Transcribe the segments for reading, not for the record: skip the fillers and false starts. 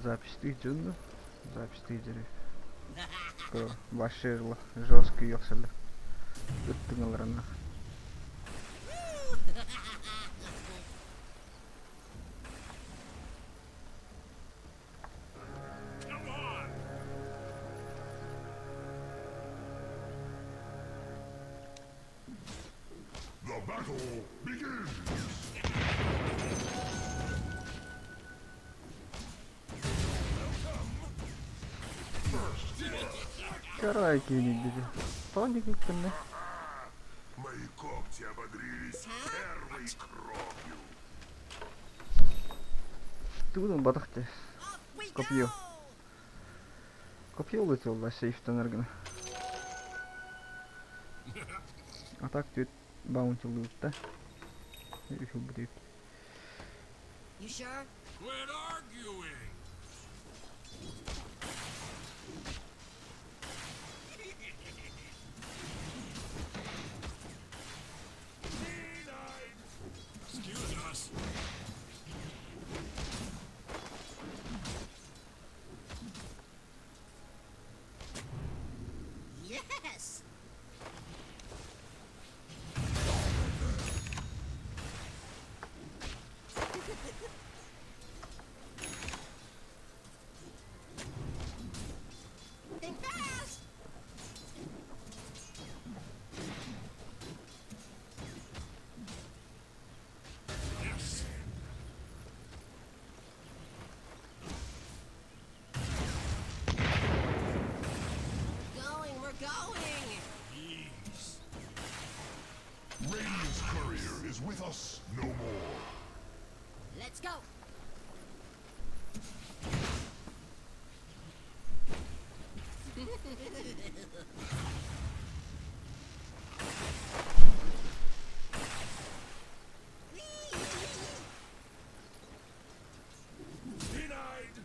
Запись тыйджин, запись тыйджери. Про баширлы, жесткий ёксалды. Үттүңөлөрүнө. The battle begins! Карай кинь, тоник никто. Мои когти ободрились первой кровью. Тудун батахте. Копье. Копье улетел на сейф энергона. А так тут баунти лут, да? You sure? Quit arguing! Excuse us. Yes! Think fast! Yes. We're going! Please. Radiant's courier is with us no more. Let's go! Denied.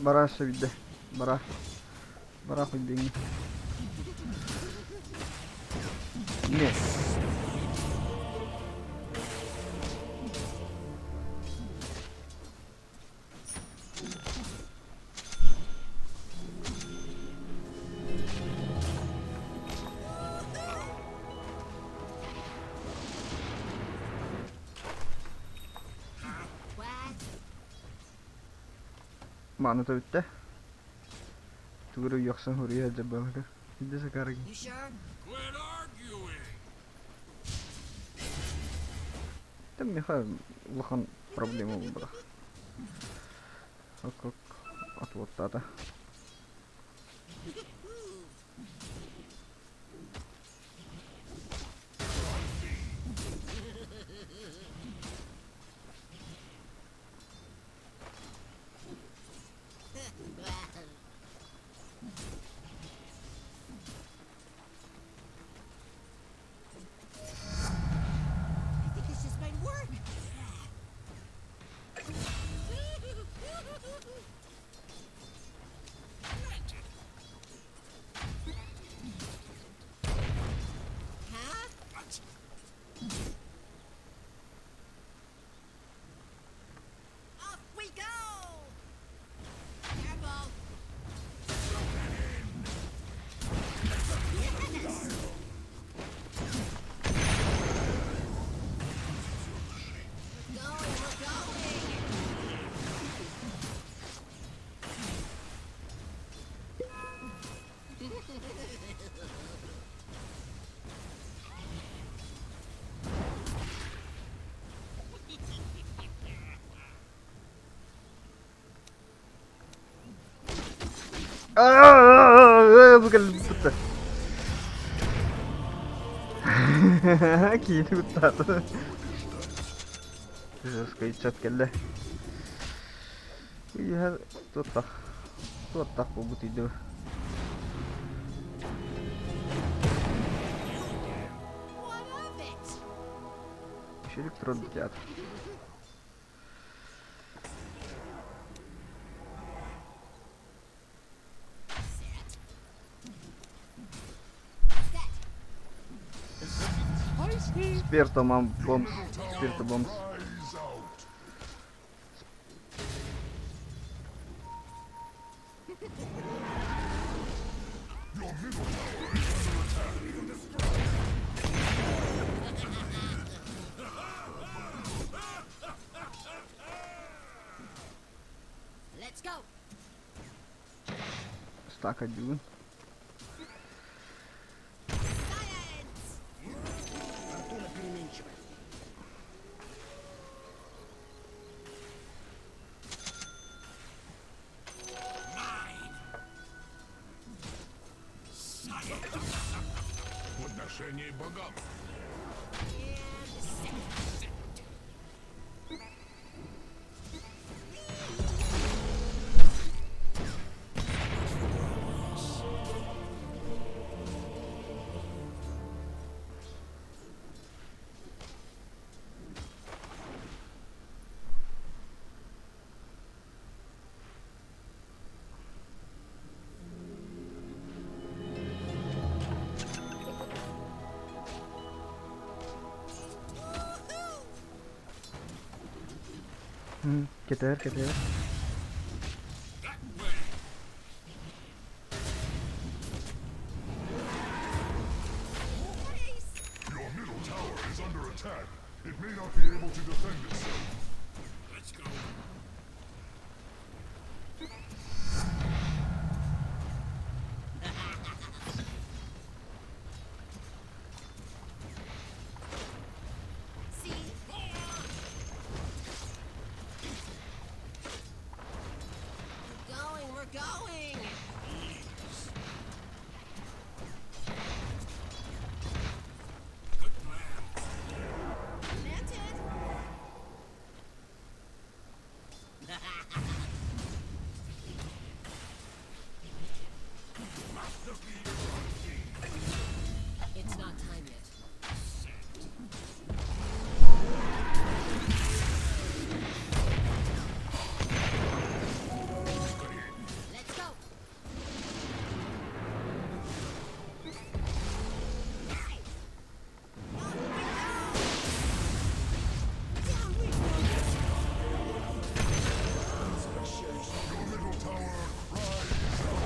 Bara sevdi. Bara. Bara хуйдинги. Не. What? Ману төвтө. Түгүрү яксан хурия жабалга. Иде сакарги. You sure? Quit arguing! Там меха лохан проблема была. Ок, от вот тата. I think this just might work! Huh? What? Off we go! Careful! Yes! We're going! Bukan puta. Kini puta tuh. Жестко кеткенде. Iya, tuottaa puhutin tuo. What of it? Еще электрон летят. Set. Spirito bombs. Spirito bombs. Rise out. Your middle tower is under attack. Let's go. Staka dude. Science. Подношение богам. And set. Woohoo! Get there, get there. That way. Nice. Your middle tower is under attack. It may not be able to defend itself. Let's go. See? We're going. Good plan. Planted. It's not time yet. Let's go. Your middle tower, rise out.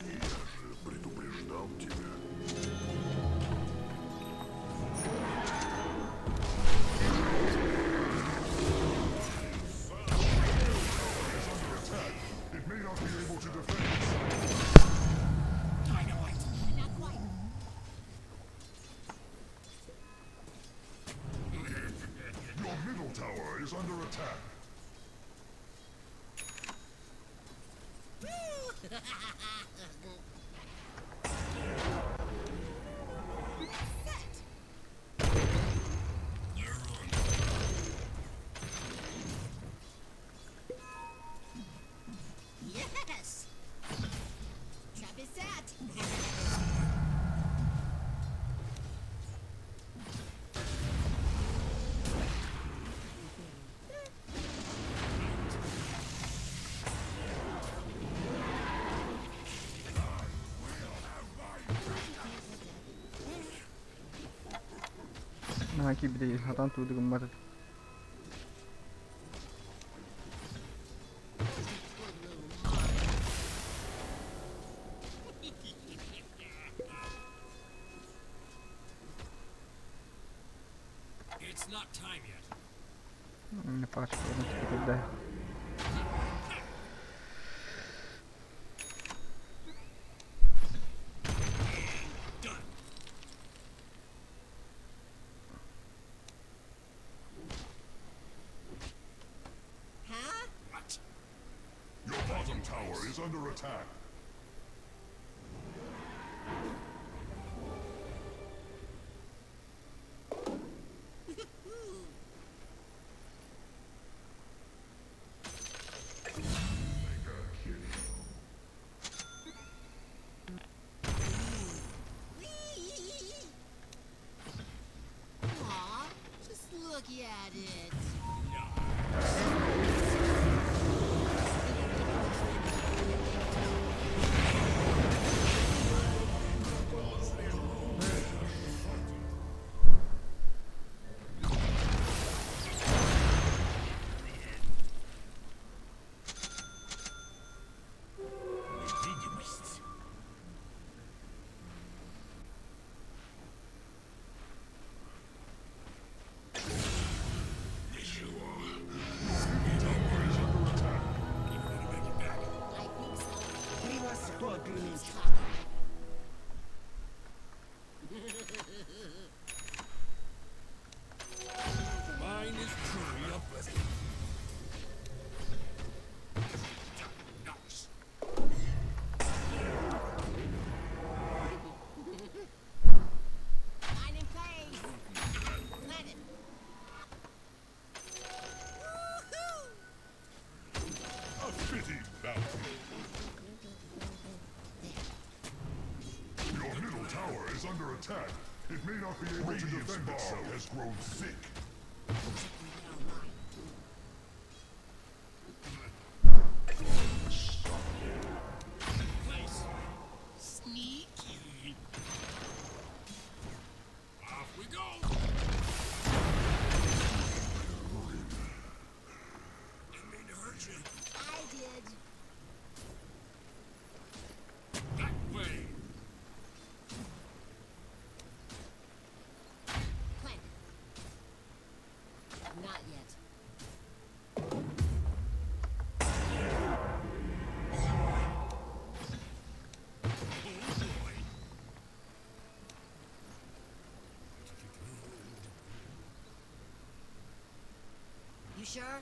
Я же предупреждал тебя. It may not be able to defend itself. Not quite. Your middle tower is under attack. Yes. Trap is set. Nah, keep the hatan tudo com mata. It's not time yet. Не пачка, не типа да. Done. Huh? What? Your bottom tower is under attack. Aw, just look at it. No. Who's talking? Mine is truly a blessing. Nice. Line in place. Planted. Woohoo! A fitting bounty. Your middle tower is under attack. It may not be able to defend itself. Has grown thick. Place. Sneaky. Off we go. Didn't mean to hurt you. I did. That way. Planted. Not yet. Oh boy. You sure?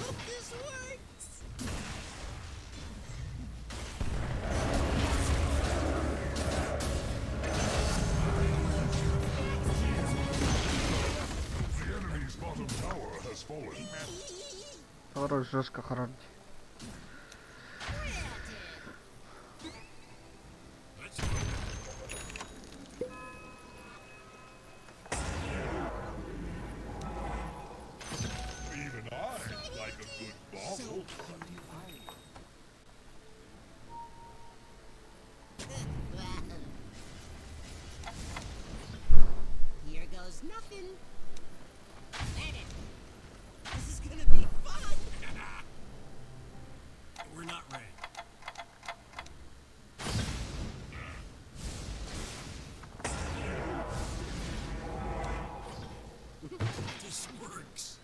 Hope this works. The enemy's bottom tower has fallen. Хорош жестко хоронить. Let's go. Even I like a good bauble. Here goes nothing. Planted. This is gonna be fun. We're not ready. This works.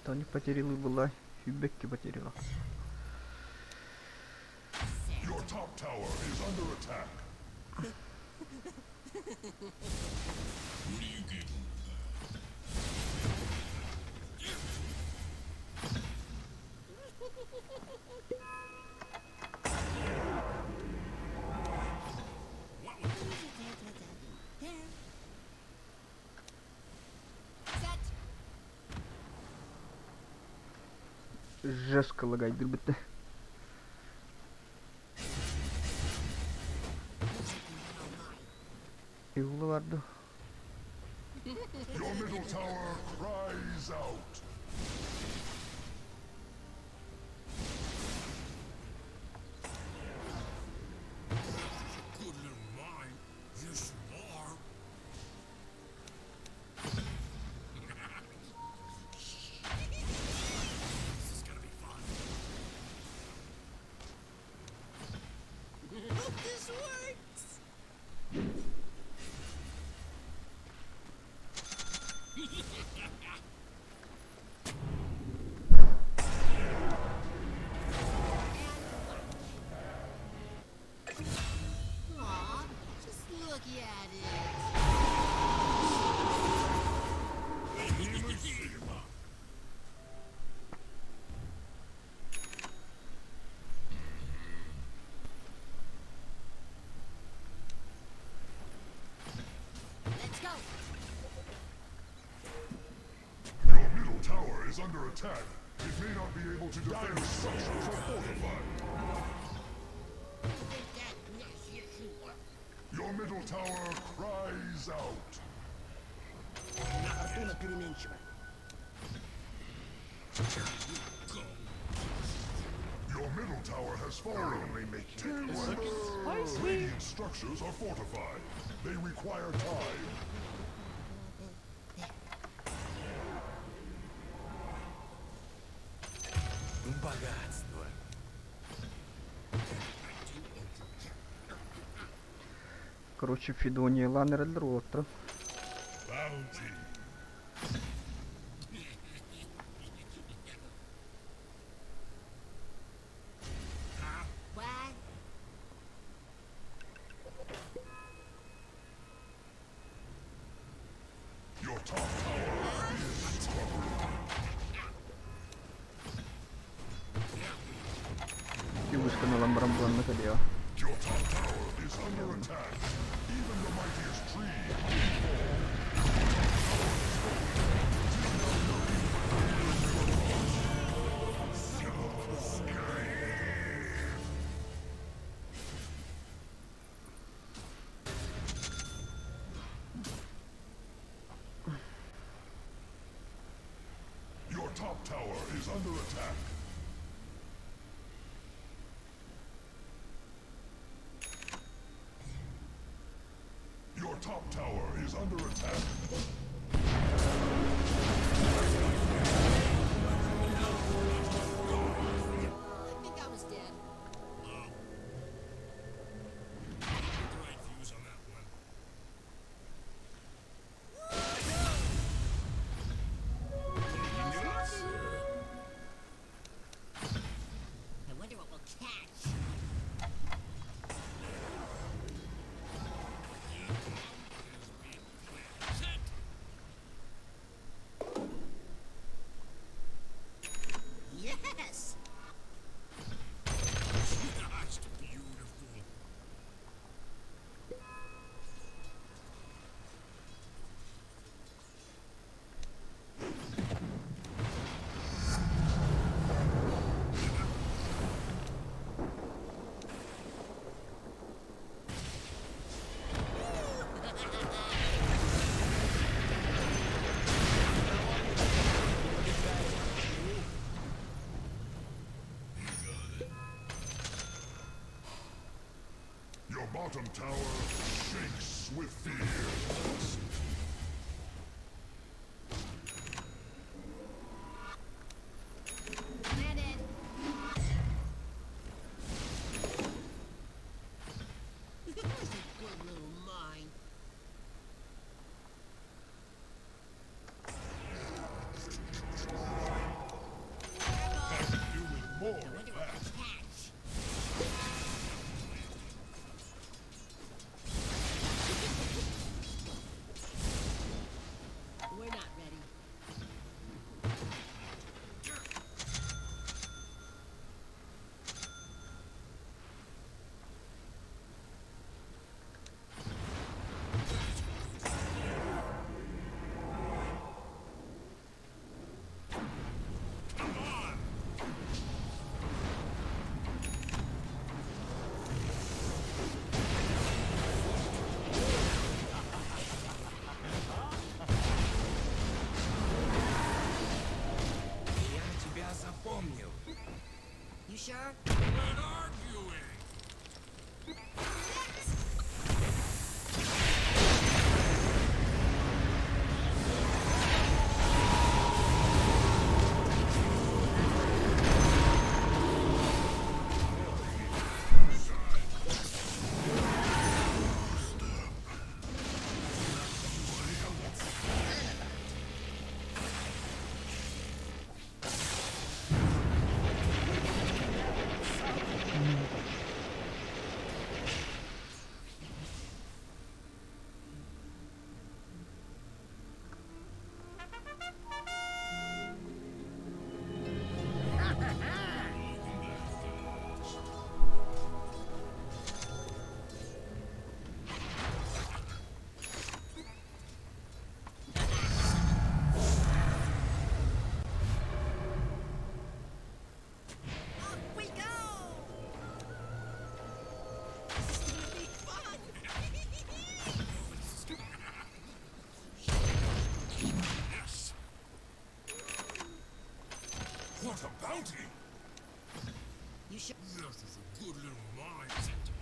Хто не потеряла була, і Бекки потеряла. Your top tower is under attack. What are you getting? What was There. Set. Жестко лагает bitti. Yolu vardı. Your middle tower cries out. good little mine? Yes, you are. This is gonna be fun. Hope this works. Aw, just look at it. Let's go. Your middle tower is under attack. It may not be able to defend structures are fortified. Yes, you are. Your middle tower cries out. Фортуна переменчива. Your middle tower has fallen. Radiant structures are fortified. They require time. Богатство. Короче, Фидония Ланер Ротро. Bounty. What? Your top tower is Gusto na lang perempuan na tadi ya. Your top tower is under attack. Even the mightiest tree. Your top tower is under attack. Your top tower is under attack. I think I was dead. The right views on that one. I wonder what we'll catch. Yes! That's beautiful. Your bottom tower shakes with fear. Landed. Good little mine. You with more I of wonder what that. we'll catch. We're not ready. Я тебя запомнил. You sure? Quit arguing. What a bounty! You should. This is a good little mine center.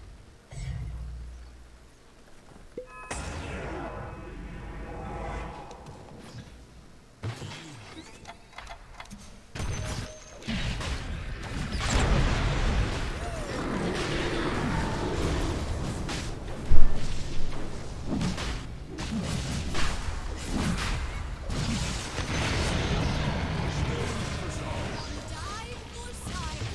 Die for science.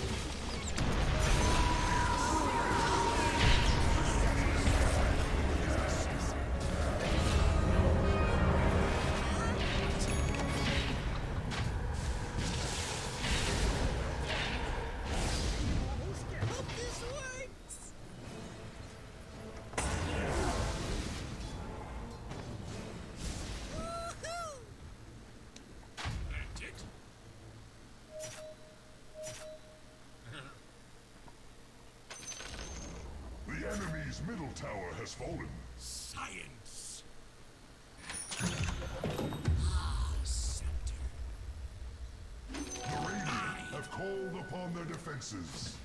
Hope this works. Woohoo! That's it. The enemy's middle tower has fallen. Science. Ah, scepter. The Radiant have called upon their defenses.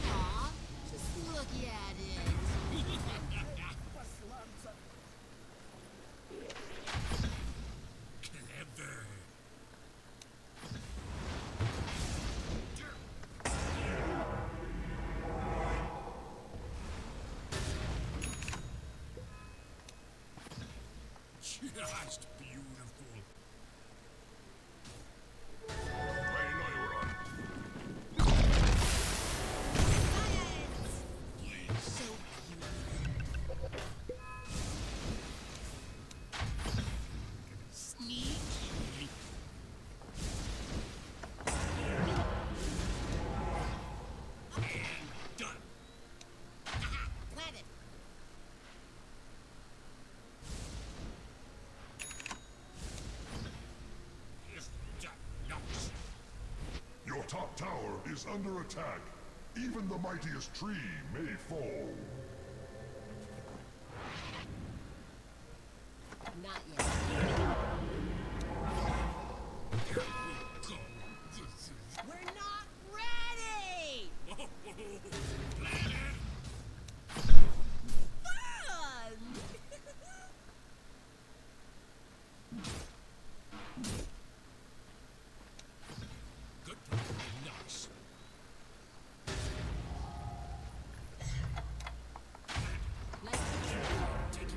Aw, just look at it. Clever. Just beautiful. I know you were on. Science! So beautiful. Sneaky. Done. Planted. If that knocks. Your top tower is under attack. Even the mightiest tree may fall. Not yet. Here we go. This is We're not ready! planet. Fun! Good plan. Nice. Like Take it.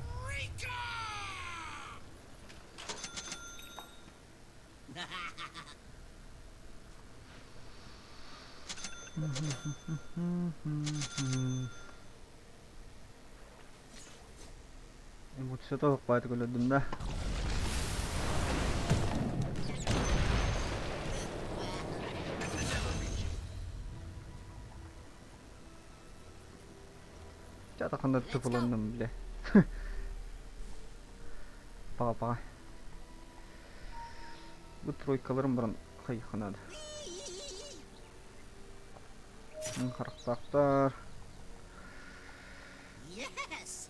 Eureka! Emotsioto paitukolle dunda. Жатақханада болондум биле. Папа. Bu тройкаларым бұрын қайықханады. Қарақтақтар. Yes!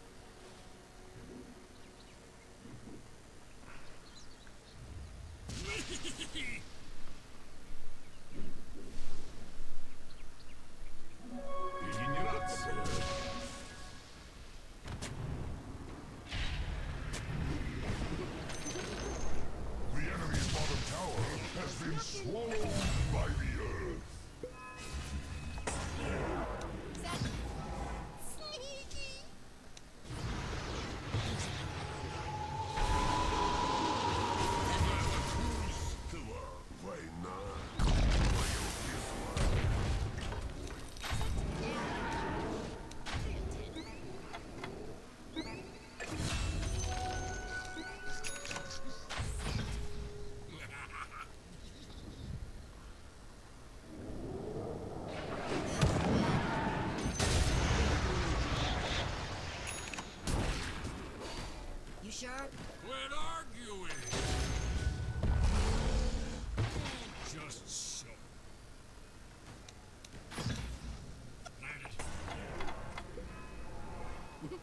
Регенерация. The enemy's bottom tower has been swallowed by the earth. Sneaky! It's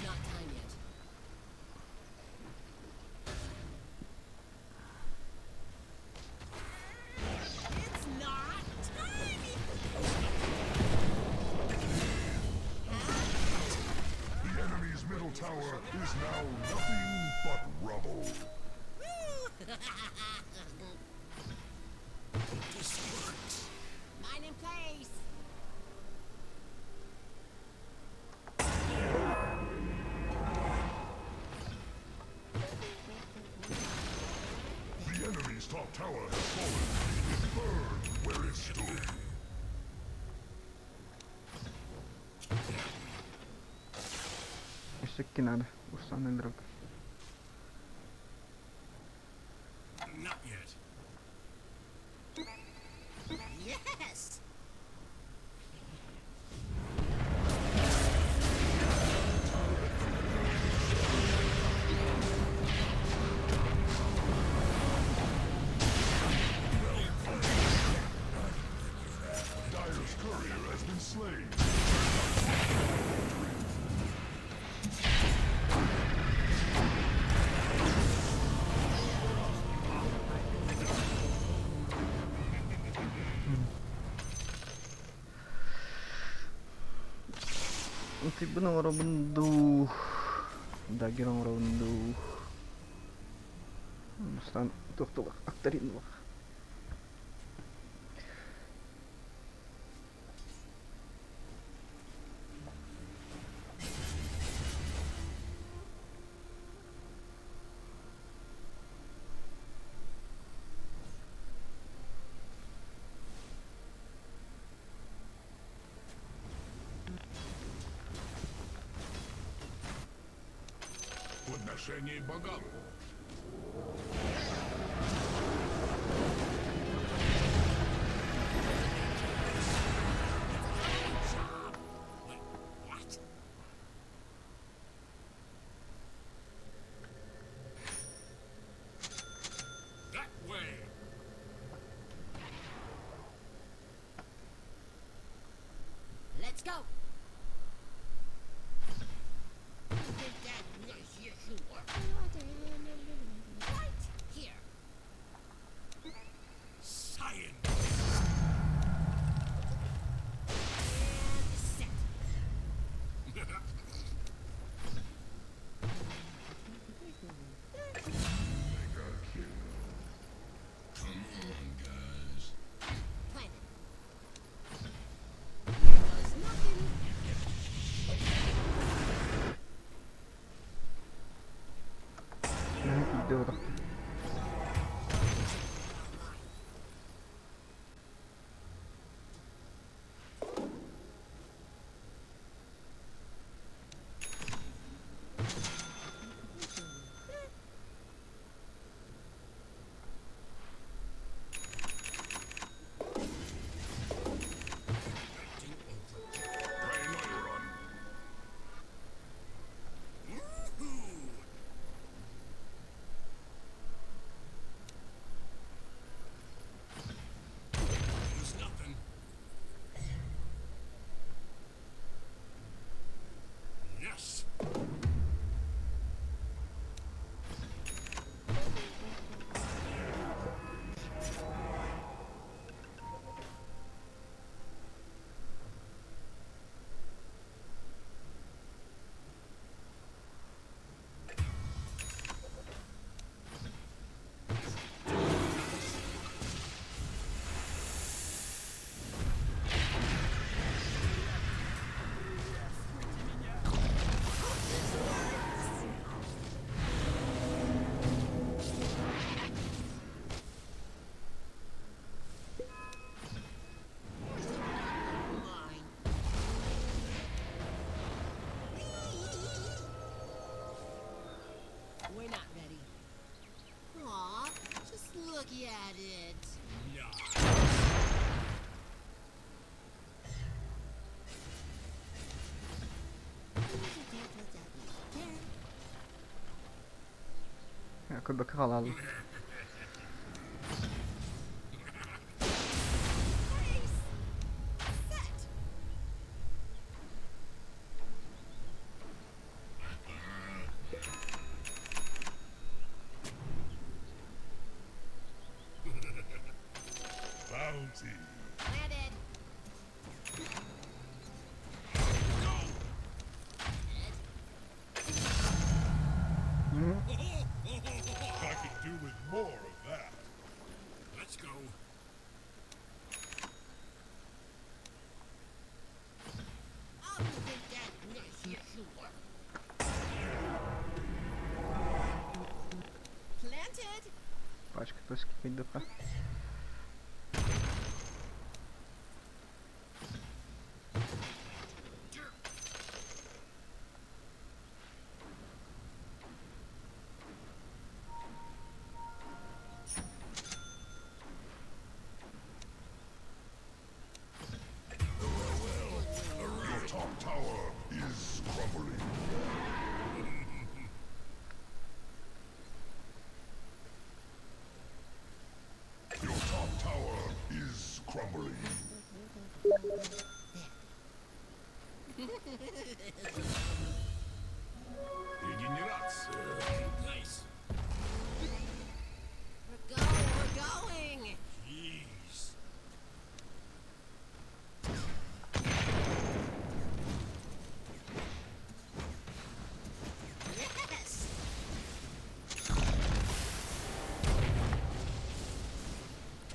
not time yet. It's not time yet. The enemy's middle tower is now nothing but rubble. This works. Mine in place. The enemy's top tower has fallen. Burn where it stood. Esse aqui nada. Usando em droga. Not yet. Yes. Dire's courier has been slain. Tipo ng orang bendo. Dagi ng orang bendo. Basta tuh aktarin mo. Подношение богам. Wait, what? That way. Let's go. Right here. Science. And set. Come on, guys. Planted. There goes nothing. Tidur. Playing later on. Woohoo! There's nothing. Yes. Mine. We're not ready. Aw, just look at it. Nah. Aku bakal lalu. Brace. Set. bounty. Planted. Mhm. I could do with more of that. Let's go. Oh, you think that? Yes, yes, you are. Planted. Acho que tô esquecendo pra. Your top tower is crumbling. Your top tower is crumbling. Регенерация. Nice. We're going. Jeez. Yes.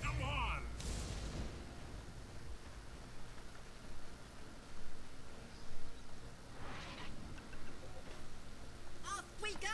Come on. Off we go.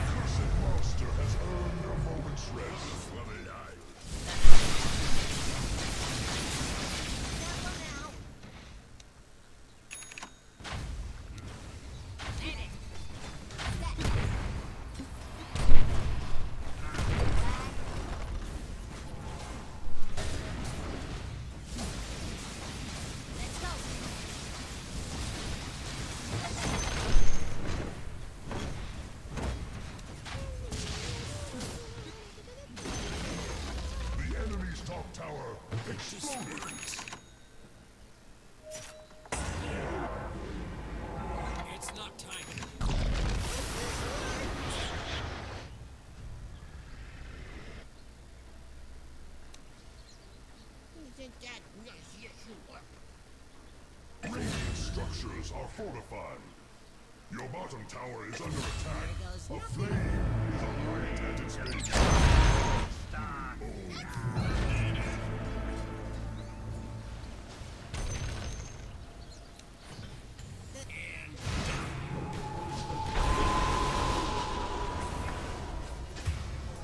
Cursed monster has earned a moment's rest. Careful now. Hit it. Set. Let's go. The enemy's top tower exploded. It's not time. You think that? Yes, yes, you are. Radiant structures are fortified. Your bottom tower is under attack. There goes A nothing. flame is alight at its base.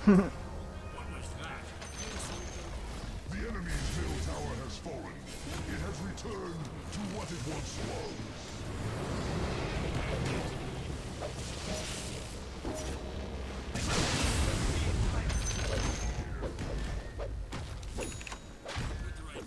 What was that? The enemy's middle tower has fallen. It has returned to what it once was. With the right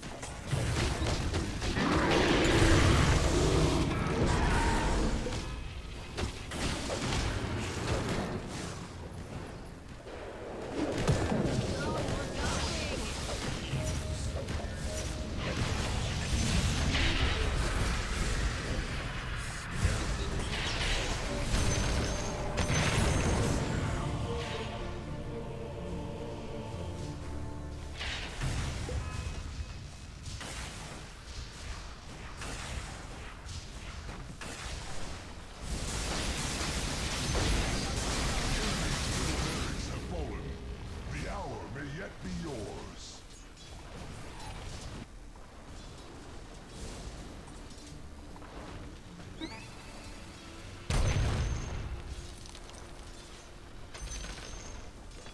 Barracks have fallen. The hour may yet be yours.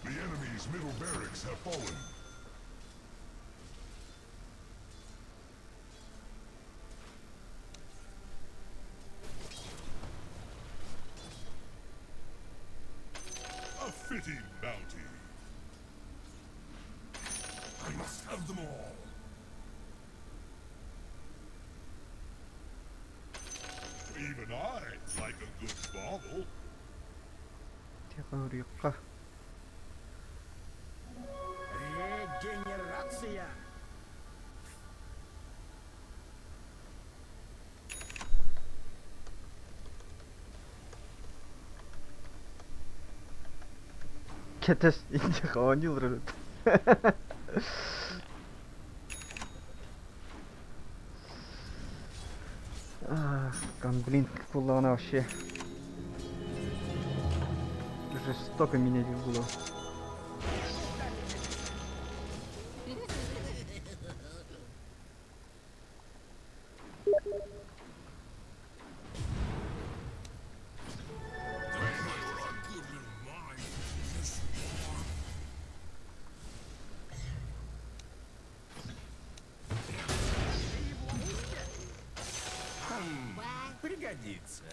The enemy's middle barracks have fallen. A fitting bounty. I must have them all. Even I like a good bauble. Теорика. Регенерация. Кетес интихонил рут. Блин, была она вообще жестоко менять в голову. Good little mind. Yes, you are. What? Пригодится.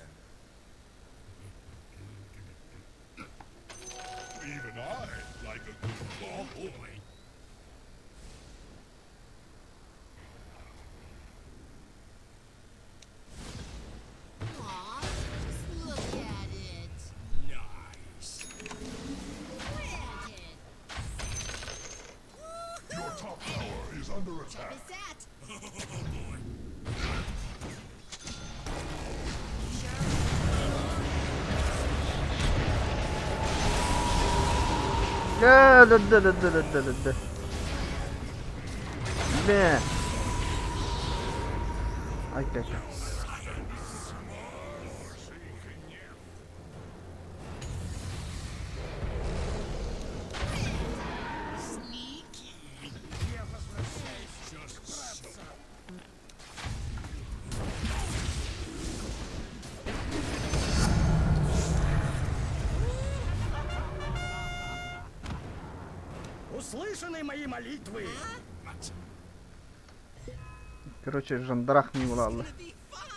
Even I like a good bauble. Aw, just look at it. Nice. Planted. Your top tower is under attack. Is that? Oh boy. Да. Да. Опять. Sneaky. Я возвращаюсь драться. Услышаны мои молитвы. Короче, жандарах не влала. Gonna be fun.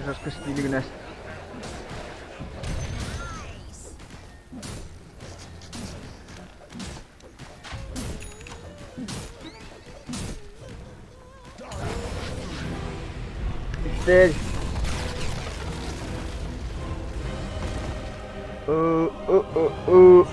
Жестко стили гнать. Nice. Теперь. О.